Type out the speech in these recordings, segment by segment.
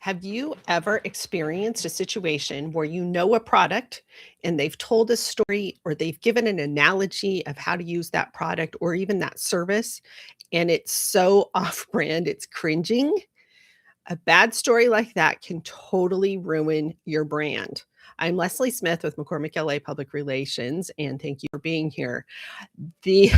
Have you ever experienced a situation where you know a product and they've told a story or they've given an analogy of how to use that product or even that service, and it's so off brand, it's cringing? A bad story like that can totally ruin your brand. I'm Leslie Smith with McCormick LA Public Relations, and thank you for being here. The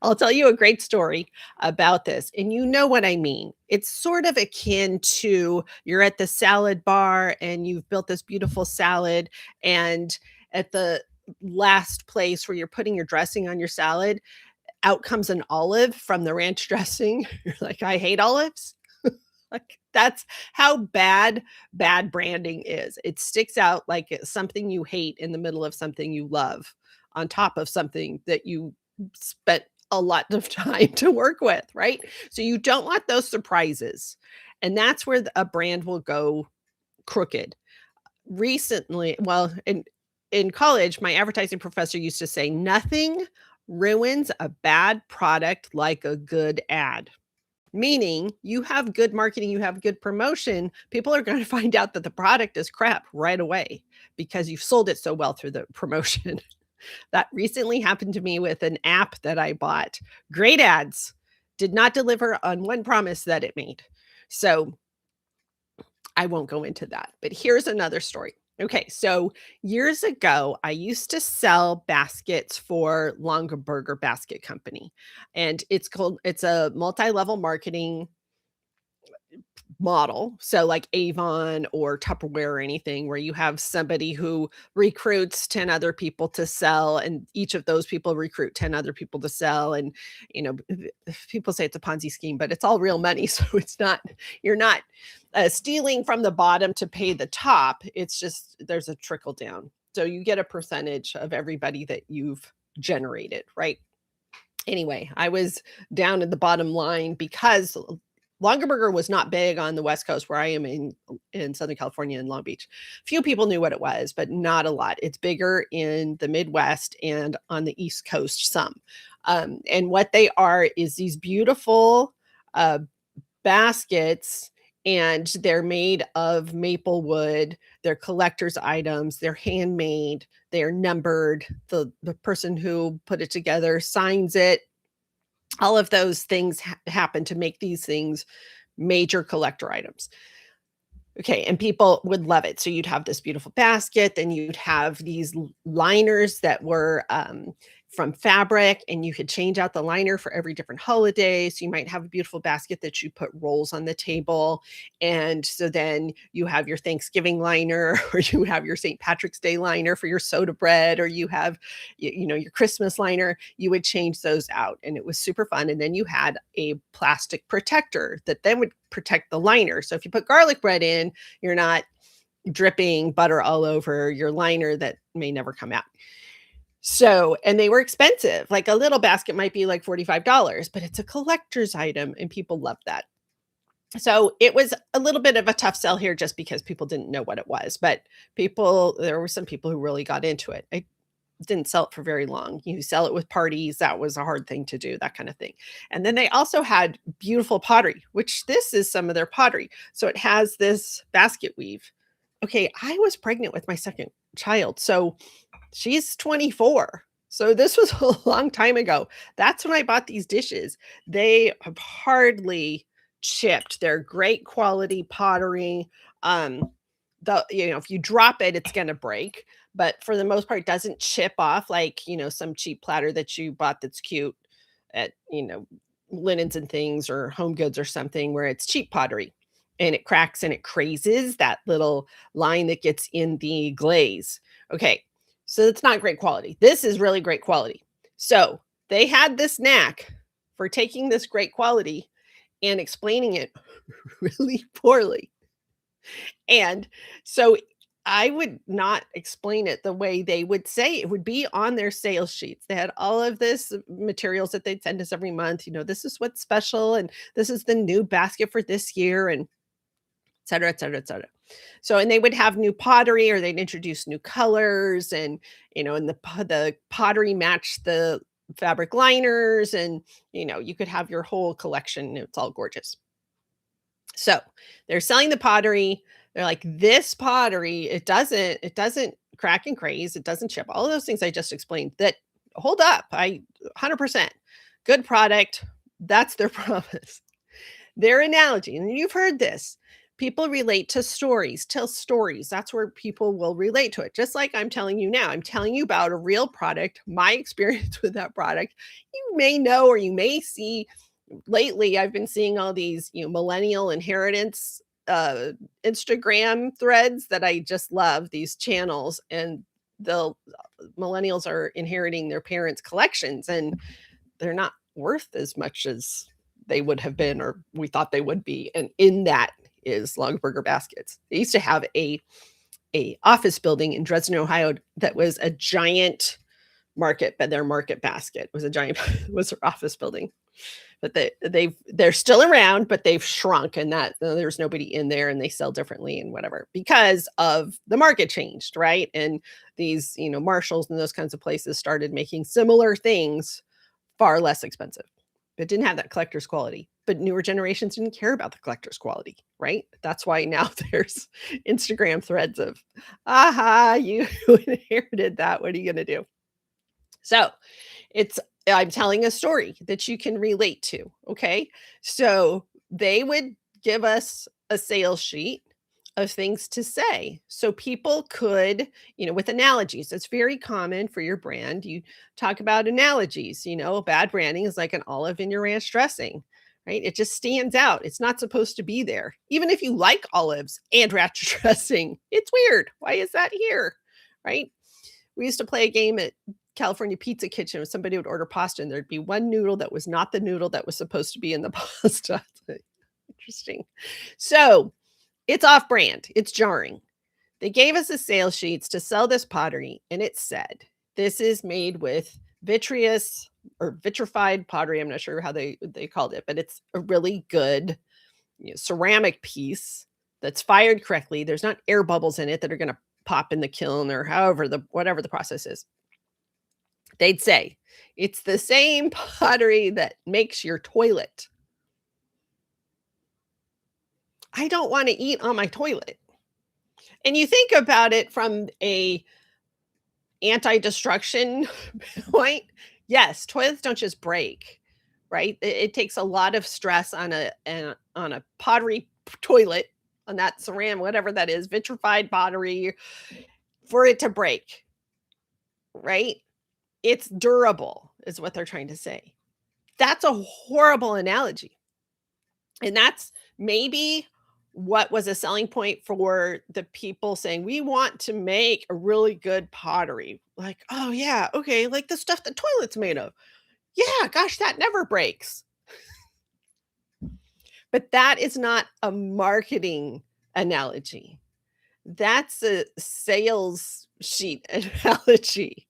I'll tell you a great story about this, and you know what I mean. It's sort of akin to you're at the salad bar and you've built this beautiful salad, and at the last place where you're putting your dressing on your salad, out comes an olive from the ranch dressing. You're like, I hate olives. Like that's how bad branding is. It sticks out like it's something you hate in the middle of something you love, on top of something that you spent a lot of time to work with, right? So you don't want those surprises. And that's where a brand will go crooked. Recently, well, in college, my advertising professor used to say, nothing ruins a bad product like a good ad. Meaning, you have good marketing, you have good promotion, people are gonna find out that the product is crap right away because you've sold it so well through the promotion. That recently happened to me with an app that I bought. Great ads, did not deliver on one promise that it made. So, I won't go into that, but here's another story. Okay, so years ago, I used to sell baskets for Longaberger Basket Company, and it's a multi-level marketing model. So like Avon or Tupperware or anything where you have somebody who recruits 10 other people to sell, and each of those people recruit 10 other people to sell. And, people say it's a Ponzi scheme, but it's all real money. So it's not, you're not stealing from the bottom to pay the top. It's just, there's a trickle down. So you get a percentage of everybody that you've generated, right? Anyway, I was down at the bottom line because Longaberger was not big on the West Coast where I am in Southern California in Long Beach. Few people knew what it was, but not a lot. It's bigger in the Midwest and on the East Coast some. And what they are is these beautiful uh, baskets, and they're made of maple wood. They're collector's items. They're handmade. They're numbered. The person who put it together signs it. All of those things happen to make these things major collector items. Okay, and people would love it. So you'd have this beautiful basket, then you'd have these liners that were from fabric, and you could change out the liner for every different holiday. So you might have a beautiful basket that you put rolls on the table. And so then you have your Thanksgiving liner, or you have your St. Patrick's Day liner for your soda bread, or you have, your Christmas liner. You would change those out, and it was super fun. And then you had a plastic protector that then would protect the liner. So if you put garlic bread in, you're not dripping butter all over your liner that may never come out. So, and they were expensive. Like a little basket might be like $45, but it's a collector's item and people love that. So it was a little bit of a tough sell here just because people didn't know what it was, but there were some people who really got into it. I didn't sell it for very long. You sell it with parties. That was a hard thing to do, that kind of thing. And then they also had beautiful pottery, which this is some of their pottery. So it has this basket weave. Okay, I was pregnant with my second child. So she's 24. So this was a long time ago. That's when I bought these dishes. They have hardly chipped. They're great quality pottery. If you drop it, it's going to break. But for the most part, it doesn't chip off like, some cheap platter that you bought that's cute at, Linens and Things or Home Goods or something where it's cheap pottery. And it cracks and it crazes that little line that gets in the glaze. Okay, so it's not great quality. This is really great quality. So they had this knack for taking this great quality and explaining it really poorly. And so I would not explain it the way they would say it would be on their sales sheets. They had all of this materials that they'd send us every month. This is what's special, and this is the new basket for this year, and et cetera, et cetera, et cetera. So, and they would have new pottery, or they'd introduce new colors, and and the pottery matched the fabric liners, and you could have your whole collection. It's all gorgeous. So, they're selling the pottery. They're like, "This pottery, it doesn't crack and craze, it doesn't chip." All of those things I just explained that hold up. 100% good product. That's their promise. Their analogy, and you've heard this, people relate to stories, tell stories. That's where people will relate to it. Just like I'm telling you now, I'm telling you about a real product, my experience with that product. You may know or you may see lately I've been seeing all these, millennial inheritance Instagram threads that I just love, these channels, and the millennials are inheriting their parents' collections, and they're not worth as much as they would have been or we thought they would be. And in that is Longburger baskets. They used to have a office building in Dresden, Ohio that was a giant market, but their market basket was a giant was their office building. But they're still around, but they've shrunk and that there's nobody in there and they sell differently and whatever because of the market changed, right? And these, Marshalls and those kinds of places started making similar things far less expensive. It didn't have that collector's quality, but newer generations didn't care about the collector's quality, right? That's why now there's Instagram threads of, aha, you inherited that. What are you going to do? So it's I'm telling a story that you can relate to, okay? So they would give us a sales sheet of things to say. So people could, with analogies. It's very common for your brand. You talk about analogies, bad branding is like an olive in your ranch dressing, right? It just stands out. It's not supposed to be there. Even if you like olives and ranch dressing, it's weird. Why is that here? Right? We used to play a game at California Pizza Kitchen, somebody would order pasta and there'd be one noodle that was not the noodle that was supposed to be in the pasta. Interesting. So it's off brand. It's jarring. They gave us the sales sheets to sell this pottery, and it said, this is made with vitreous or vitrified pottery. I'm not sure how they called it, but it's a really good ceramic piece that's fired correctly. There's not air bubbles in it that are going to pop in the kiln or whatever the process is. They'd say, it's the same pottery that makes your toilet. I don't want to eat on my toilet. And you think about it from a anti-destruction point. Yes, toilets don't just break, right? It takes a lot of stress on a pottery toilet, on that ceramic, whatever that is, vitrified pottery, for it to break, right? It's durable, is what they're trying to say. That's a horrible analogy. And that's maybe what was a selling point for the people saying, we want to make a really good pottery. Like, oh, yeah, okay, like the stuff the toilet's made of. Yeah, gosh, that never breaks. But that is not a marketing analogy. That's a sales sheet analogy.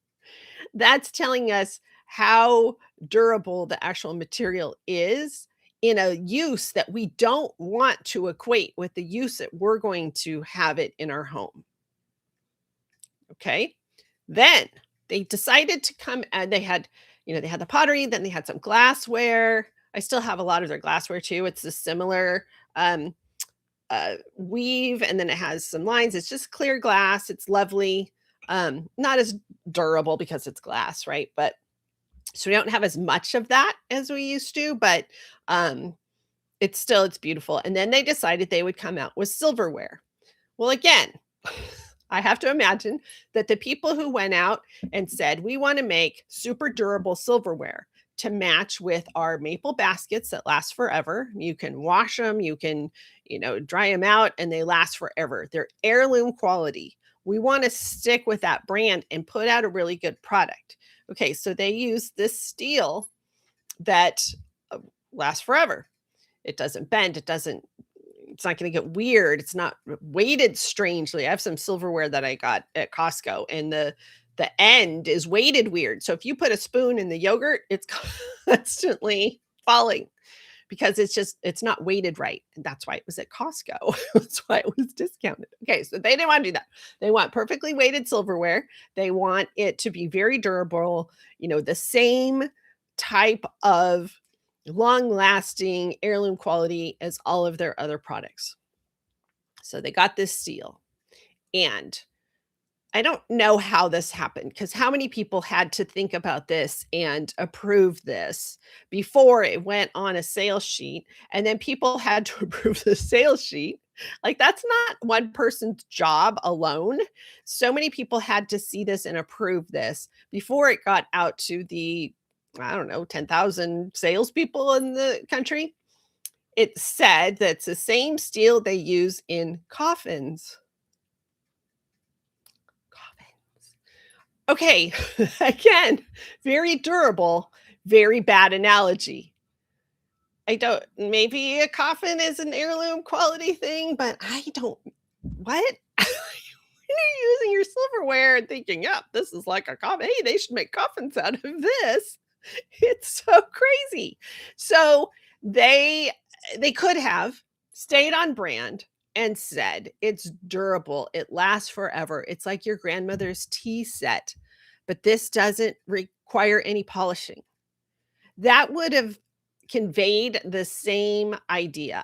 That's telling us how durable the actual material is in a use that we don't want to equate with the use that we're going to have it in our home. Okay. Then they decided to come and they had the pottery, then they had some glassware. I still have a lot of their glassware too. It's a similar um, weave, and then it has some lines. It's just clear glass. It's lovely. Not as durable because it's glass, right? But so we don't have as much of that as we used to, but it's beautiful. And then they decided they would come out with silverware. Well, again, I have to imagine that the people who went out and said, we want to make super durable silverware to match with our maple baskets that last forever. You can wash them, you can, dry them out, and they last forever. They're heirloom quality. We want to stick with that brand and put out a really good product. Okay, so they use this steel that lasts forever. It doesn't bend. It's not going to get weird. It's not weighted strangely. I have some silverware that I got at Costco, and the end is weighted weird. So if you put a spoon in the yogurt, it's constantly falling because it's not weighted right. And that's why it was at Costco. That's why it was discounted. Okay, so they didn't want to do that. They want perfectly weighted silverware. They want it to be very durable, the same type of long lasting heirloom quality as all of their other products. So they got this seal. And I don't know how this happened because how many people had to think about this and approve this before it went on a sales sheet, and then people had to approve the sales sheet. Like, that's not one person's job alone. So many people had to see this and approve this before it got out to the, I don't know, 10,000 salespeople in the country. It said that's the same steel they use in coffins. Coffins. Okay, again, very durable, very bad analogy. I don't, maybe a coffin is an heirloom quality thing, but I don't, what? When are you using your silverware and thinking, "Yep, this is like a coffin. Hey, they should make coffins out of this." It's so crazy. So they they could have stayed on brand and said, "It's durable, it lasts forever. It's like your grandmother's tea set, but this doesn't require any polishing." That would have conveyed the same idea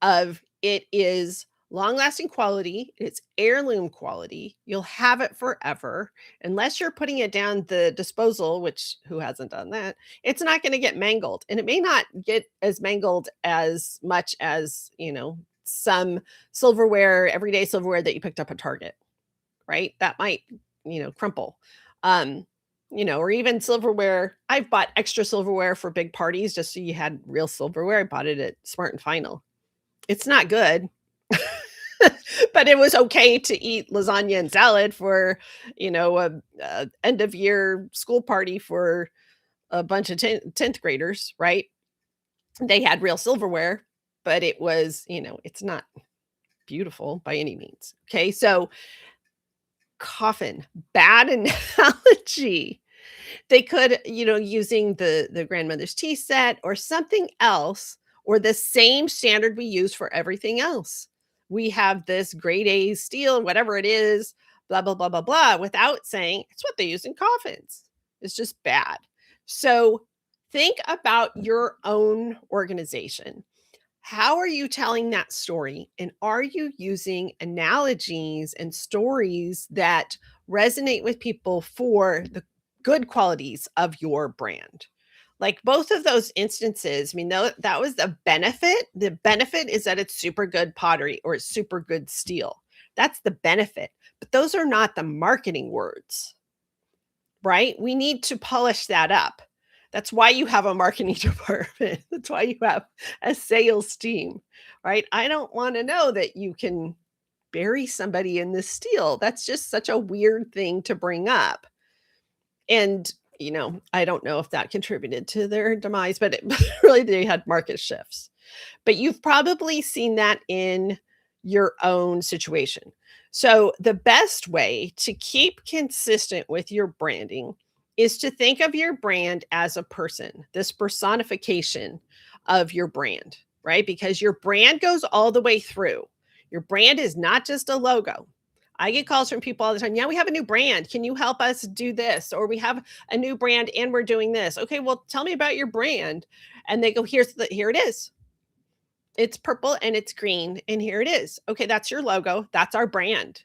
of it is long-lasting quality, it's heirloom quality, you'll have it forever, unless you're putting it down the disposal, which who hasn't done that, it's not gonna get mangled, and it may not get as mangled as much as, some silverware, everyday silverware that you picked up at Target, right? That might, crumple. Um, or even silverware. I've bought extra silverware for big parties just so you had real silverware. I bought it at Smart and Final. It's not good, but it was okay to eat lasagna and salad for, a end of year school party for a bunch of 10th graders, right? They had real silverware, but it was, it's not beautiful by any means. Okay. So coffin, bad analogy. They could, using the grandmother's tea set or something else, or the same standard we use for everything else. We have this grade A steel, whatever it is, blah, blah, blah, blah, blah, without saying it's what they use in coffins. It's just bad. So think about your own organization. How are you telling that story? And are you using analogies and stories that resonate with people for the good qualities of your brand? Like both of those instances, I mean, that was the benefit. The benefit is that it's super good pottery or it's super good steel. That's the benefit. But those are not the marketing words, right? We need to polish that up. That's why you have a marketing department. That's why you have a sales team, right? I don't want to know that you can bury somebody in this steel. That's just such a weird thing to bring up. And, I don't know if that contributed to their demise, but it really they had market shifts. But you've probably seen that in your own situation. So, the best way to keep consistent with your branding is to think of your brand as a person, this personification of your brand, right? Because your brand goes all the way through. Your brand is not just a logo. I get calls from people all the time. Yeah, we have a new brand. Can you help us do this? Or we have a new brand and we're doing this. Okay, well, tell me about your brand. And they go, here it is. It's purple and it's green, and here it is. Okay, that's your logo. That's our brand.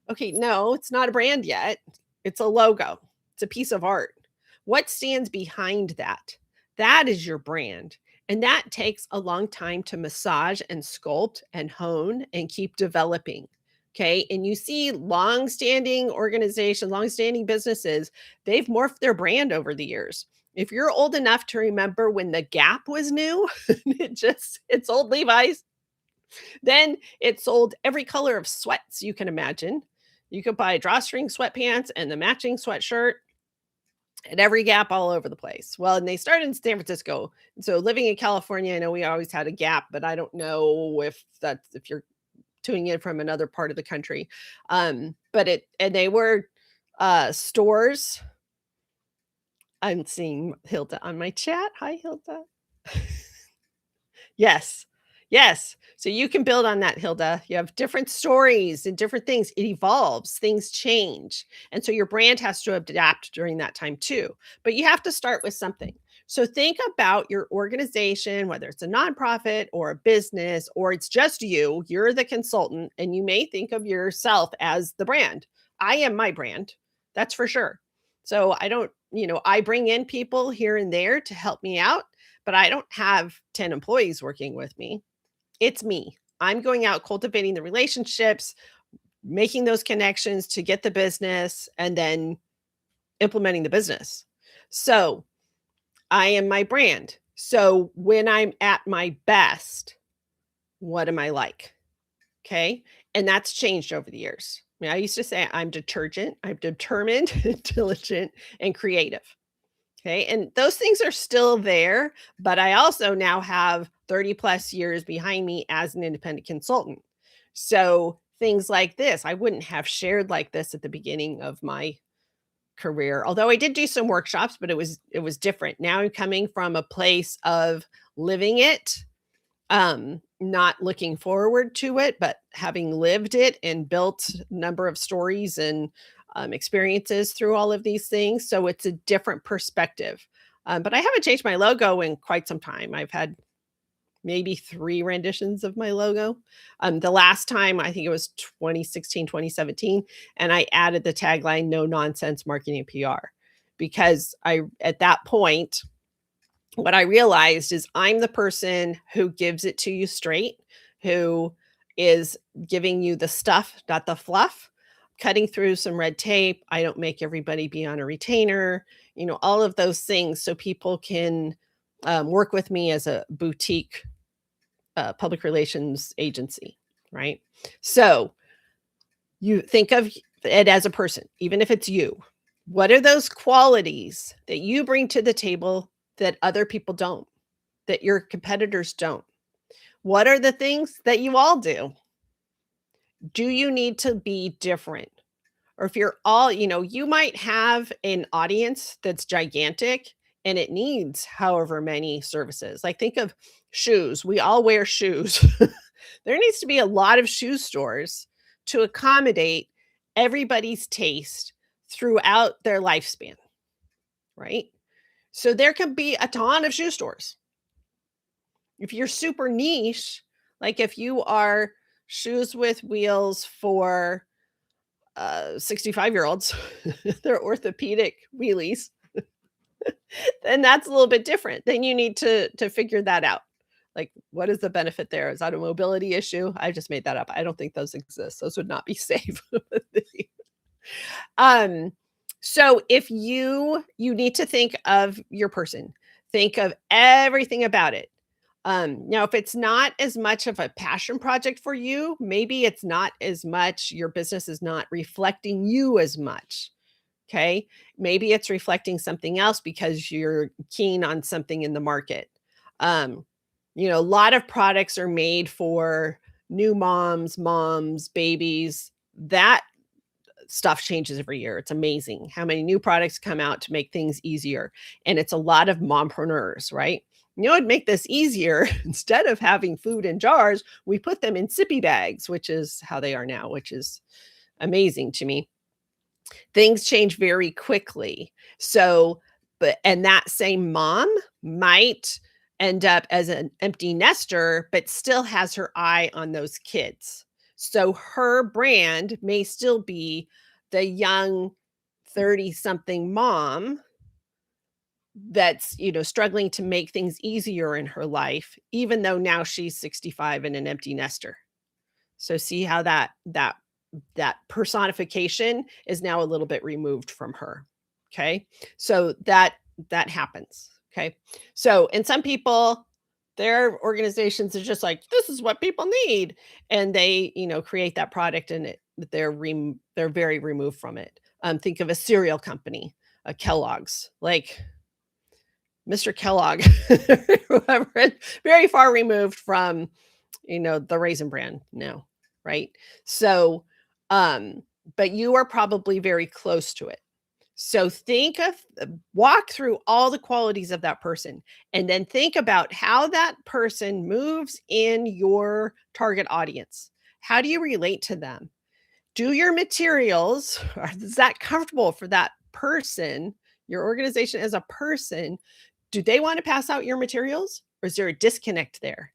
Okay, no, it's not a brand yet. It's a logo. It's a piece of art. What stands behind that? That is your brand. And that takes a long time to massage and sculpt and hone and keep developing. Okay. And you see long-standing organizations, long-standing businesses, they've morphed their brand over the years. If you're old enough to remember when the Gap was new, it sold Levi's, then it sold every color of sweats you can imagine. You could buy drawstring sweatpants and the matching sweatshirt at every Gap all over the place. Well, and they started in San Francisco. So living in California, I know we always had a Gap, but I don't know if you're tuning in from another part of the country. But they were stores. I'm seeing Hilda on my chat. Hi, Hilda. Yes. Yes. So you can build on that, Hilda. You have different stories and different things. It evolves, things change. And so your brand has to adapt during that time too. But you have to start with something. So think about your organization, whether it's a nonprofit or a business, or it's just you, you're the consultant, and you may think of yourself as the brand. I am my brand, that's for sure. So I don't, I bring in people here and there to help me out, but I don't have 10 employees working with me. It's me. I'm going out cultivating the relationships, making those connections to get the business, and then implementing the business. So I am my brand. So when I'm at my best, what am I like? Okay. And that's changed over the years. I mean, I used to say I'm detergent, I'm determined, diligent, and creative. Okay. And those things are still there, but I also now have 30 plus years behind me as an independent consultant. So things like this, I wouldn't have shared like this at the beginning of my career. Although I did do some workshops, but it was different. Now I'm coming from a place of living it, not looking forward to it, but having lived it and built a number of stories and experiences through all of these things. So it's a different perspective. But I haven't changed my logo in quite some time. I've had maybe 3 renditions of my logo. The last time, I think it was 2016, 2017, and I added the tagline, "No nonsense marketing and PR," because at that point, what I realized is I'm the person who gives it to you straight, who is giving you the stuff, not the fluff, cutting through some red tape. I don't make everybody be on a retainer, all of those things so people can work with me as a boutique public relations agency, right? So you think of it as a person, even if it's you. What are those qualities that you bring to the table that other people don't, that your competitors don't? What are the things that you all do? Do you need to be different? Or if you're all, you might have an audience that's gigantic and it needs however many services. Like think of shoes. We all wear shoes. There needs to be a lot of shoe stores to accommodate everybody's taste throughout their lifespan, right? So there can be a ton of shoe stores. If you're super niche, like if you are shoes with wheels for 65-year-olds, they're orthopedic wheelies, then that's a little bit different. Then you need to figure that out. Like, what is the benefit there? Is that a mobility issue? I just made that up. I don't think those exist. Those would not be safe. um, so if you need to think of your person, think of everything about it. Now, if it's not as much of a passion project for you, maybe it's not as much, your business is not reflecting you as much. Okay. Maybe it's reflecting something else because you're keen on something in the market. Um, a lot of products are made for new moms, babies. That stuff changes every year. It's amazing how many new products come out to make things easier. And it's a lot of mompreneurs, right? It'd make this easier. Instead of having food in jars, we put them in sippy bags, which is how they are now, which is amazing to me. Things change very quickly. So, and that same mom might end up as an empty nester, but still has her eye on those kids. So her brand may still be the young 30 something mom that's, struggling to make things easier in her life, even though now she's 65 and an empty nester. So see how that personification is now a little bit removed from her. Okay. So that happens. Okay. So, and some people, their organizations are just like, this is what people need. And they, create that product and they're very removed from it. Think of a cereal company, a Kellogg's, like Mr. Kellogg, whoever, very far removed from, the Raisin Bran now, right? So, um, but you are probably very close to it. So walk through all the qualities of that person, and then think about how that person moves in your target audience. How do you relate to them? Do your materials, is that comfortable for that person, your organization as a person? Do they want to pass out your materials, or is there a disconnect there?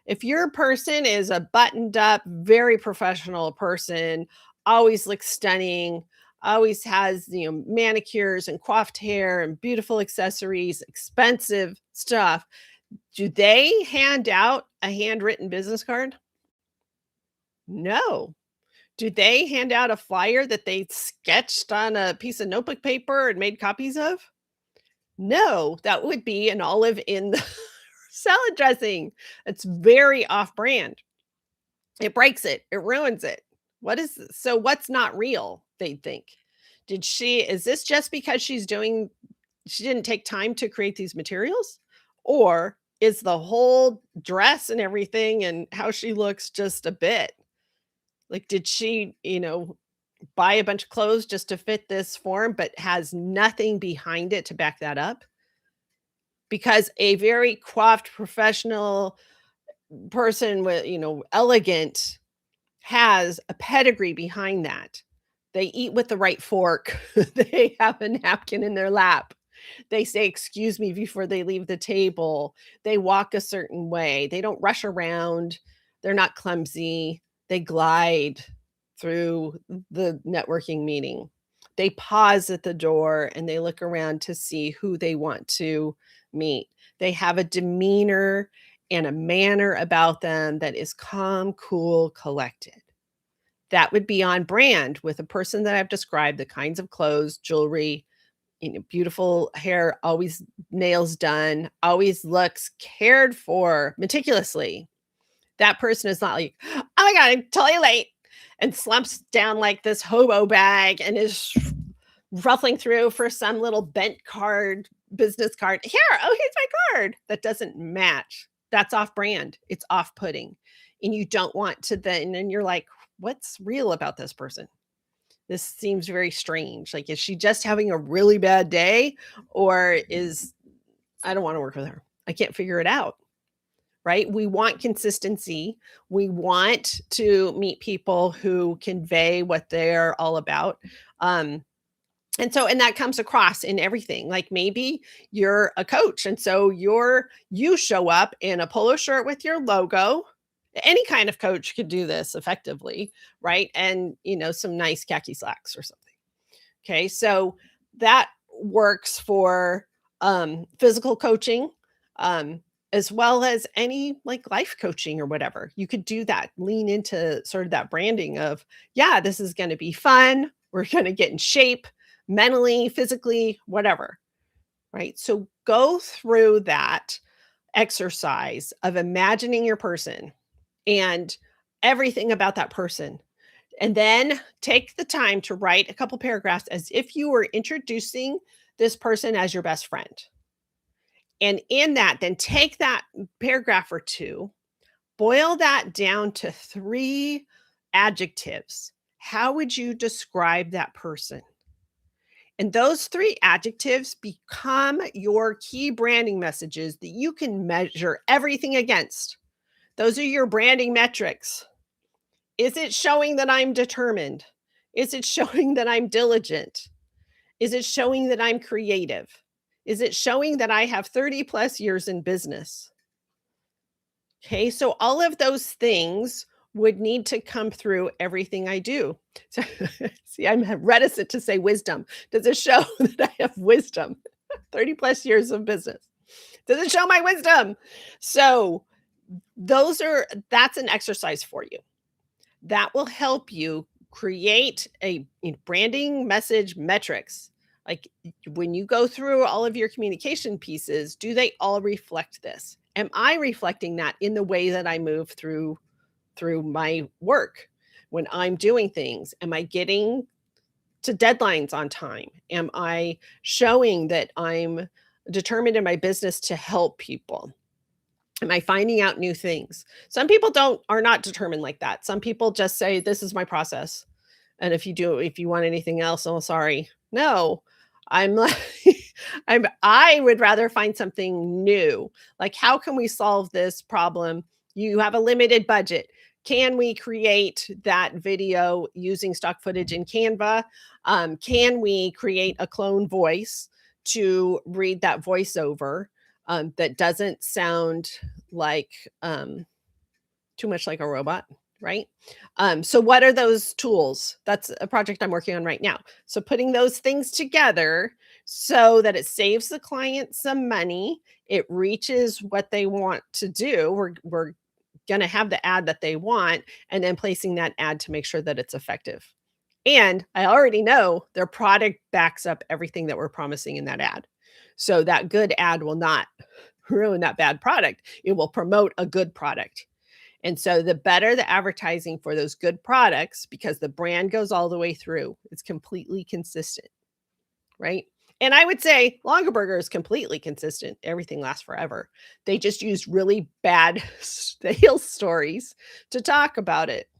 If your person is a buttoned up, very professional person, always looks stunning, always has, manicures and coiffed hair and beautiful accessories, expensive stuff, do they hand out a handwritten business card? No. Do they hand out a flyer that they sketched on a piece of notebook paper and made copies of? No, that would be an olive in the salad dressing. It's very off brand. It breaks it. It ruins it. So what's not real, they think? Is this just because she didn't take time to create these materials? Or is the whole dress and everything and how she looks just a bit? Like, did she, buy a bunch of clothes just to fit this form, but has nothing behind it to back that up? Because a very coiffed professional person with, elegant has a pedigree behind that. They eat with the right fork. They have a napkin in their lap. They say, "Excuse me," before they leave the table. They walk a certain way. They don't rush around. They're not clumsy. They glide through the networking meeting. They pause at the door and they look around to see who they want to meet. They have a demeanor and a manner about them that is calm, cool, collected. That would be on brand with a person that I've described, the kinds of clothes, jewelry, beautiful hair, always nails done, always looks cared for meticulously. That person is not like, "Oh my god, I'm totally late," and slumps down like this hobo bag and is ruffling through for some little bent card, business card. "Here, oh, here's my card." That doesn't match. That's off brand. It's off-putting. And you don't want to then and you're like, "What's real about this person? This seems very strange. Like, is she just having a really bad day? Or is I don't want to work with her. I can't figure it out." Right? We want consistency. We want to meet people who convey what they're all about. Um, and that comes across in everything. Like maybe you're a coach, and so you show up in a polo shirt with your logo. Any kind of coach could do this effectively, right? And some nice khaki slacks or something. Okay, so that works for physical coaching, um, as well as any like life coaching or whatever. You could do that, lean into sort of that branding of, yeah, this is going to be fun. We're going to get in shape mentally, physically, whatever. Right. So go through that exercise of imagining your person and everything about that person, and then take the time to write a couple paragraphs as if you were introducing this person as your best friend. And in that, then take that paragraph or two, boil that down to 3 adjectives. How would you describe that person? And those 3 adjectives become your key branding messages that you can measure everything against. Those are your branding metrics. Is it showing that I'm determined? Is it showing that I'm diligent? Is it showing that I'm creative? Is it showing that I have 30 plus years in business? Okay, so all of those things would need to come through everything I do. So, see, I'm reticent to say wisdom. Does it show that I have wisdom? 30 plus years of business. Does it show my wisdom? So, that's an exercise for you. That will help you create a branding message metrics. Like when you go through all of your communication pieces, do they all reflect this? Am I reflecting that in the way that I move through my work when I'm doing things? Am I getting to deadlines on time? Am I showing that I'm determined in my business to help people? Am I finding out new things? Some people are not determined like that. Some people just say, "This is my process. And if you want anything else, oh, sorry." No, I'm like, I would rather find something new. Like, how can we solve this problem? You have a limited budget. Can we create that video using stock footage in Canva? Can we create a clone voice to read that voiceover, that doesn't sound like, too much like a robot, right? So what are those tools? That's a project I'm working on right now. So putting those things together so that it saves the client some money, it reaches what they want to do. We're going to have the ad that they want, and then placing that ad to make sure that it's effective. And I already know their product backs up everything that we're promising in that ad. So that good ad will not ruin that bad product. It will promote a good product. And so the better the advertising for those good products, because the brand goes all the way through, it's completely consistent, right? And I would say Longaberger is completely consistent. Everything lasts forever. They just used really bad sales stories to talk about it.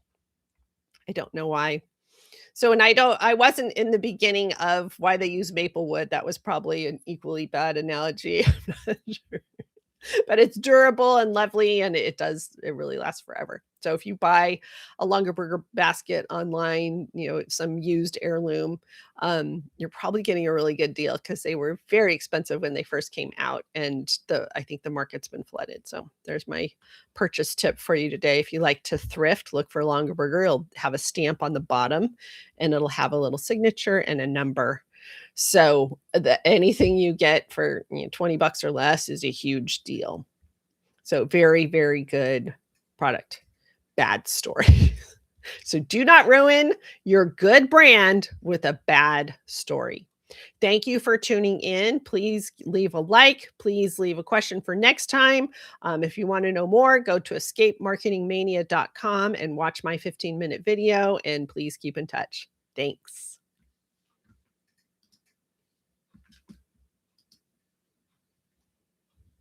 I don't know why. So, and I wasn't in the beginning of why they use maple wood. That was probably an equally bad analogy. I'm not sure. But it's durable and lovely, and it really lasts forever. So if you buy a Longaberger basket online, some used heirloom, you're probably getting a really good deal because they were very expensive when they first came out, and I think the market's been flooded. So there's my purchase tip for you today. If you like to thrift, look for Longaberger. It'll have a stamp on the bottom, and it'll have a little signature and a number. So anything you get for 20 bucks or less is a huge deal. So very, very good product. Bad story. So do not ruin your good brand with a bad story. Thank you for tuning in. Please leave a like. Please leave a question for next time. If you want to know more, go to escapemarketingmania.com and watch my 15-minute video, and please keep in touch. Thanks.